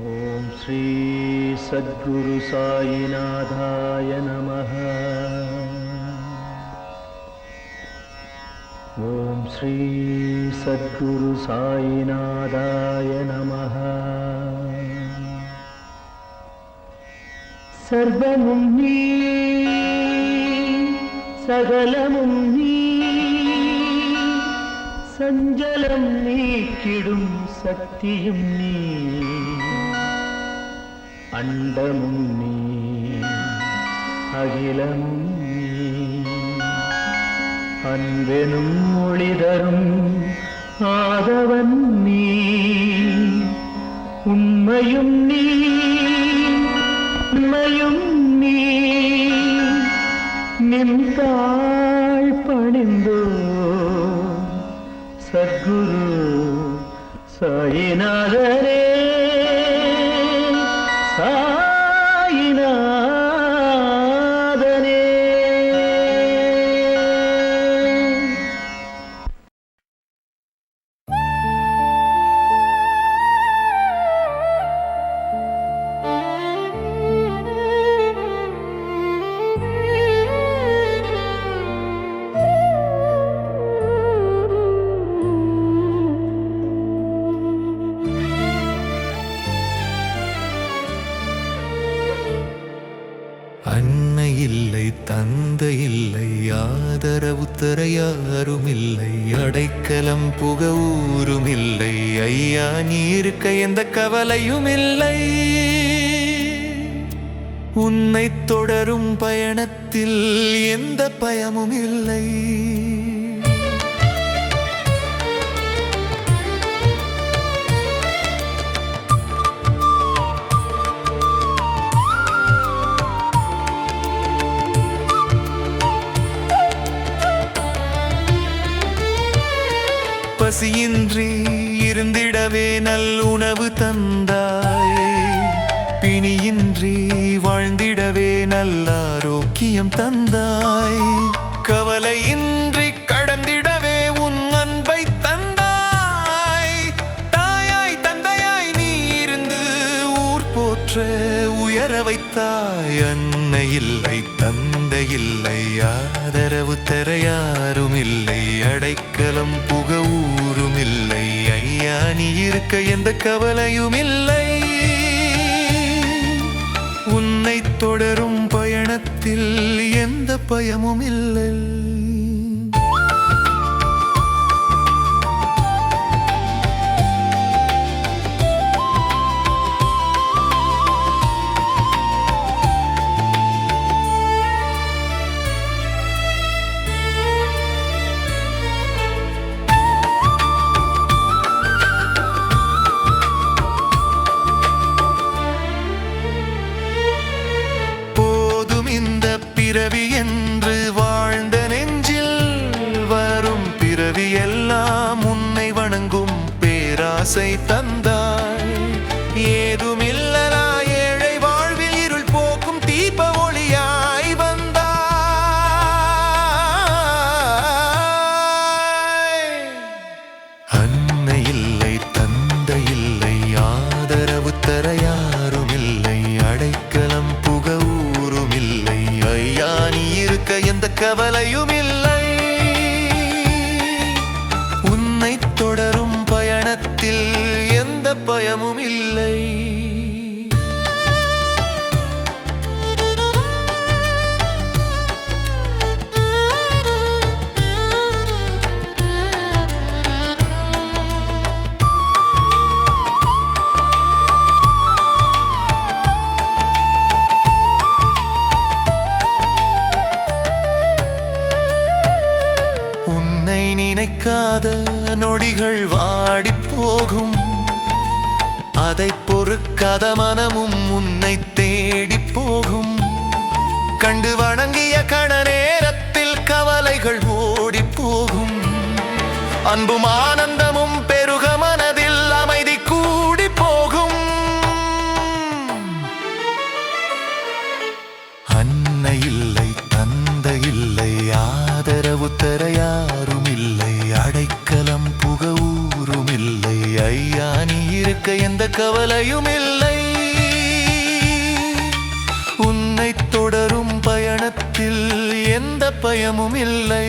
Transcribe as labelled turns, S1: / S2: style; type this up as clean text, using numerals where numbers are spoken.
S1: ஓம் ஸ்ரீ சத்குரு சாயிநாதாய நமः. ஓம் ஸ்ரீ சத்குரு சாயிநாதாய நமः. சர்வமும் நீ, சகலமும் நீ, சஞ்சலம் நீக்கிடும் சக்தியும் நீ, அண்டமும் நீ, அகிலமும் நீ, அன்பெனும் ஒளிதரும் ஆதவன் நீ, உண்மையும் நீ, உண்மையும் நீ, நின்றாள் பணிந்தோ சத்குரு சாயிநாதரே.
S2: அன்னை இல்லை, தந்தை இல்லை, ஆதரவு தர யாரும் இல்லை, அடைக்கலம் புக ஊரும் இல்லை, ஐயா நீ இருக்க எந்த கவலையும் இல்லை. உன்னை தொடரும் பயணத்தில் எந்த பயமும் இல்லை. பசியின்றி இருந்திடவே நல்லுணவு தந்தாய், பிணியின்றி வாழ்ந்திடவே நல்ல ஆரோக்கியம் தந்தாய், கவலையின்றி கடந்திடவே உன் அன்பை தந்தாய். தாயாய் தந்தையாய் நீ இருந்து ஊர் போற்ற உயர வைத்தாய். அன்னை இல்லை, தந்தை இல்லை, ஆதரவு தர யாரும் இல்லை, அடைக்கலம் புக ஊரும் இல்லை, ஐயா நீ இருக்க எந்த கவலையும் இல்லை. உன்னை தொடரும் பயணத்தில் எந்த பயமும் இல்லை. பிறவி என்று வாழ்ந்த நெஞ்சில் வரும் பிறவி எல்லாம் உன்னை வணங்கும் பேராசை தந்தாய். ஏதுமில்லா ஏழை வாழ்வில் இருள் போக்கும் தீப ஒளியாய் வந்தாய். அன்னை இல்லை, தந்தை இல்லை, ஆதரவு தர யாரும் இல்லை, அடைக்கலம் புக ஊரும் இல்லை, ஐயா நீ இருக்க எந்த கவலையும் இல்லை. உன்னை தொடரும் பயணத்தில் எந்த பயமும் இல்லை. நினைக்காத நொடிகள் வாடி போகும், அதை பொறுக்காத மனமும் உன்னை தேடி போகும். கண்டு வணங்கிய கண நேரத்தில் கவலைகள் ஓடி போகும். அன்பும் ஆனந்தமும் பெருக மனதில் அமைதி கூடி போகும். அன்னை இல்லை, தந்தை இல்லை, ஆதரவு தர யாரும் இல்லை, அடைக்கலம் புக ஊரும் இல்லை, ஐயா நீ இருக்க எந்த கவலையும் இல்லை. பயமும் இல்லை.